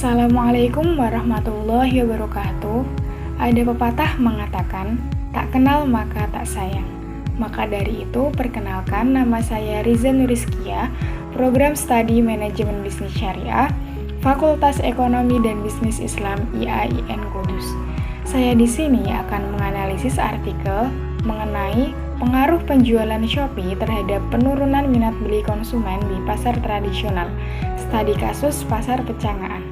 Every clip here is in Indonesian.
Assalamualaikum warahmatullahi wabarakatuh. Ada pepatah mengatakan, tak kenal maka tak sayang. Maka dari itu, perkenalkan, nama saya Riza Nuriskia, Program Studi Manajemen Bisnis Syariah, Fakultas Ekonomi dan Bisnis Islam IAIN Kudus. Saya di sini akan menganalisis artikel mengenai pengaruh penjualan Shopee terhadap penurunan minat beli konsumen di pasar tradisional. Studi kasus pasar pecangaan.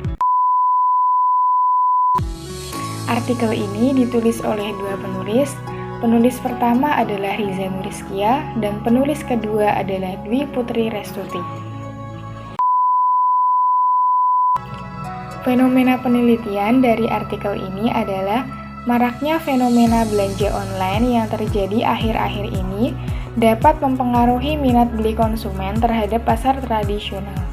Artikel ini ditulis oleh dua penulis. Penulis pertama adalah Riza Nuriskia dan penulis kedua adalah Dwi Putri Restuti. Fenomena penelitian dari artikel ini adalah maraknya fenomena belanja online yang terjadi akhir-akhir ini dapat mempengaruhi minat beli konsumen terhadap pasar tradisional.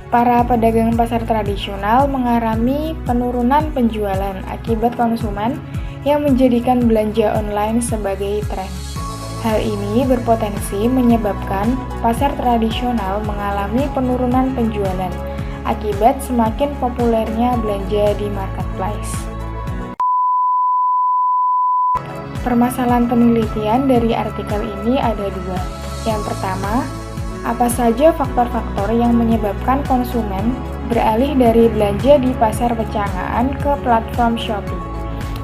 Para pedagang pasar tradisional mengalami penurunan penjualan akibat konsumen yang menjadikan belanja online sebagai tren. Hal ini berpotensi menyebabkan pasar tradisional mengalami penurunan penjualan akibat semakin populernya belanja di marketplace. Permasalahan penelitian dari artikel ini ada dua. Yang pertama, apa saja faktor-faktor yang menyebabkan konsumen beralih dari belanja di pasar pecangaan ke platform Shopee?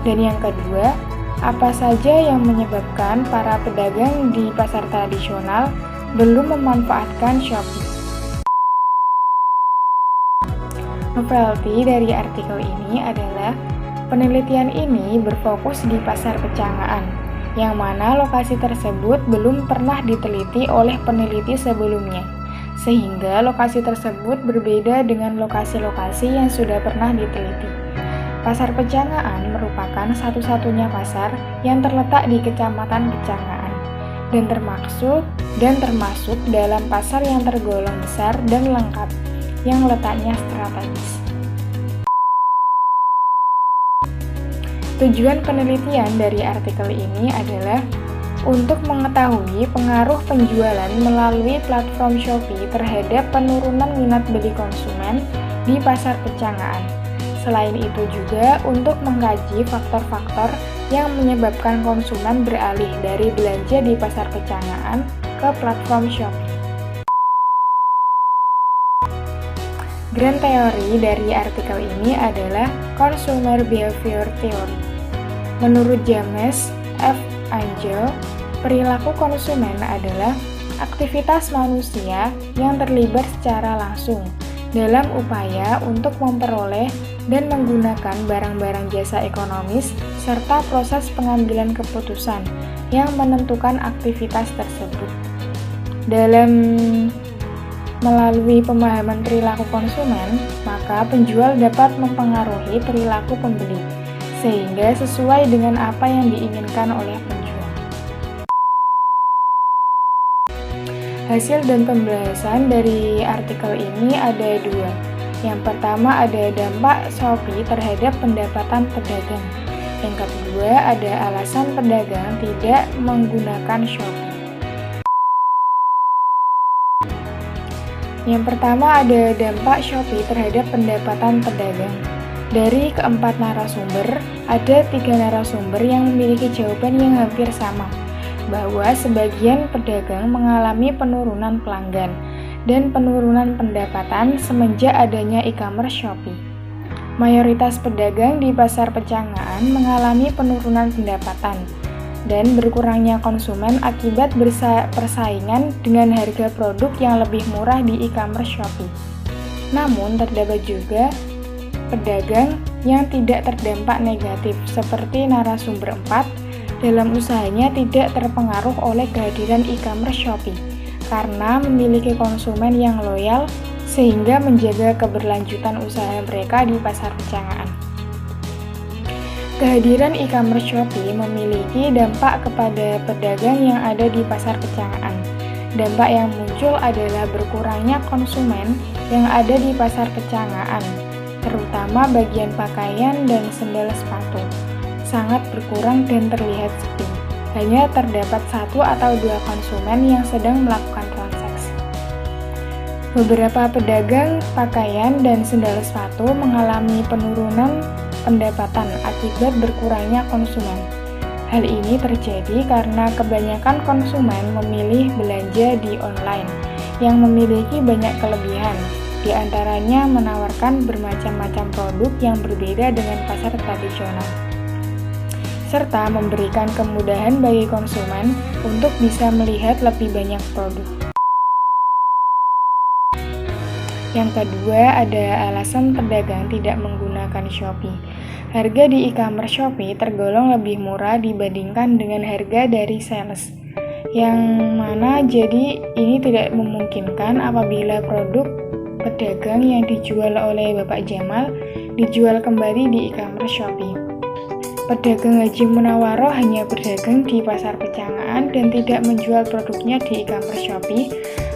Dan yang kedua, apa saja yang menyebabkan para pedagang di pasar tradisional belum memanfaatkan Shopee? Novelty dari artikel ini adalah penelitian ini berfokus di pasar pecangaan, yang mana lokasi tersebut belum pernah diteliti oleh peneliti sebelumnya, sehingga lokasi tersebut berbeda dengan lokasi-lokasi yang sudah pernah diteliti. Pasar pecangaan merupakan satu-satunya pasar yang terletak di Kecamatan Pecangaan, dan termasuk dalam pasar yang tergolong besar dan lengkap, yang letaknya strategis. Tujuan penelitian dari artikel ini adalah untuk mengetahui pengaruh penjualan melalui platform Shopee terhadap penurunan minat beli konsumen di pasar pecangaan. Selain itu juga untuk mengkaji faktor-faktor yang menyebabkan konsumen beralih dari belanja di pasar pecangaan ke platform Shopee. Grand teori dari artikel ini adalah Consumer Behavior Theory. Menurut James F. Angel, perilaku konsumen adalah aktivitas manusia yang terlibat secara langsung dalam upaya untuk memperoleh dan menggunakan barang-barang jasa ekonomis serta proses pengambilan keputusan yang menentukan aktivitas tersebut. Melalui pemahaman perilaku konsumen, maka penjual dapat mempengaruhi perilaku pembeli, sehingga sesuai dengan apa yang diinginkan oleh penjual. Hasil dan pembahasan dari artikel ini ada dua. Yang pertama ada dampak Shopee terhadap pendapatan pedagang. Yang kedua ada alasan pedagang tidak menggunakan Shopee. Yang pertama ada dampak Shopee terhadap pendapatan pedagang. Dari keempat narasumber, ada 3 narasumber yang memiliki jawaban yang hampir sama, bahwa sebagian pedagang mengalami penurunan pelanggan dan penurunan pendapatan semenjak adanya e-commerce Shopee. Mayoritas pedagang di pasar pecangaan mengalami penurunan pendapatan dan berkurangnya konsumen akibat persaingan dengan harga produk yang lebih murah di e-commerce Shopee. Namun, terdapat juga pedagang yang tidak terdampak negatif, seperti narasumber 4, dalam usahanya tidak terpengaruh oleh kehadiran e-commerce Shopee, karena memiliki konsumen yang loyal sehingga menjaga keberlanjutan usaha mereka di pasar pecangaan. Kehadiran e-commerce Shopee memiliki dampak kepada pedagang yang ada di pasar pecangaan. Dampak yang muncul adalah berkurangnya konsumen yang ada di pasar pecangaan, terutama bagian pakaian dan sendal sepatu. Sangat berkurang dan terlihat sepi. Hanya terdapat 1 atau 2 konsumen yang sedang melakukan transaksi. Beberapa pedagang pakaian dan sendal sepatu mengalami penurunan pendapatan akibat berkurangnya konsumen. Hal ini terjadi karena kebanyakan konsumen memilih belanja di online yang memiliki banyak kelebihan, di antaranya menawarkan bermacam-macam produk yang berbeda dengan pasar tradisional, serta memberikan kemudahan bagi konsumen untuk bisa melihat lebih banyak produk. Yang kedua, ada alasan pedagang tidak menggunakan Shopee. Harga di e-commerce Shopee tergolong lebih murah dibandingkan dengan harga dari sales, yang mana jadi ini tidak memungkinkan apabila produk pedagang yang dijual oleh Bapak Jamal dijual kembali di e-commerce Shopee. Pedagang Haji Munawaroh hanya berdagang di pasar Pecangaan dan tidak menjual produknya di e-commerce Shopee.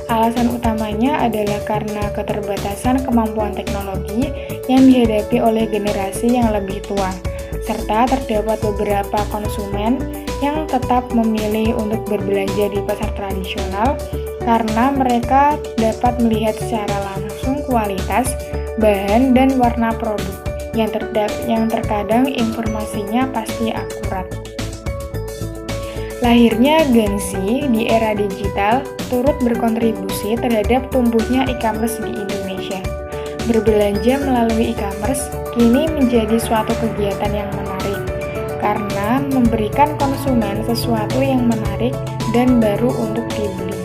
Alasan utamanya adalah karena keterbatasan kemampuan teknologi yang dihadapi oleh generasi yang lebih tua, serta terdapat beberapa konsumen yang tetap memilih untuk berbelanja di pasar tradisional karena mereka dapat melihat secara langsung kualitas, bahan, dan warna produk yang terkadang informasinya pasti akurat. Lahirnya Gen Z di era digital turut berkontribusi terhadap tumbuhnya e-commerce di Indonesia. Berbelanja melalui e-commerce kini menjadi suatu kegiatan yang menarik karena memberikan konsumen sesuatu yang menarik dan baru untuk dibeli.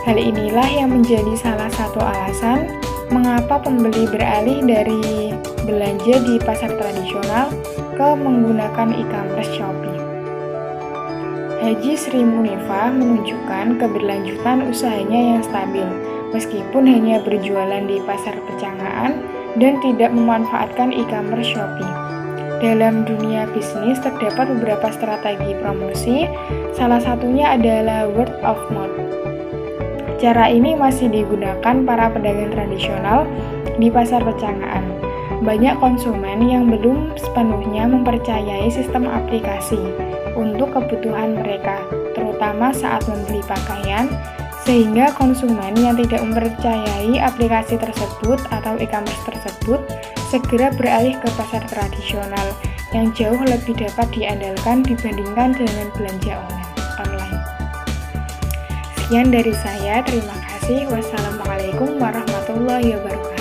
Hal inilah yang menjadi salah satu alasan mengapa pembeli beralih dari belanja di pasar tradisional ke menggunakan e-commerce Shopee. Haji Sri Munifah menunjukkan keberlanjutan usahanya yang stabil, meskipun hanya berjualan di pasar Pecangaan dan tidak memanfaatkan e-commerce Shopee. Dalam dunia bisnis terdapat beberapa strategi promosi, salah satunya adalah word of mouth. Cara ini masih digunakan para pedagang tradisional di pasar Pecangaan. Banyak konsumen yang belum sepenuhnya mempercayai sistem aplikasi untuk kebutuhan mereka, terutama saat membeli pakaian, sehingga konsumen yang tidak mempercayai aplikasi tersebut atau e-commerce tersebut segera beralih ke pasar tradisional yang jauh lebih dapat diandalkan dibandingkan dengan belanja online. Sekian dari saya, terima kasih. Wassalamualaikum warahmatullahi wabarakatuh.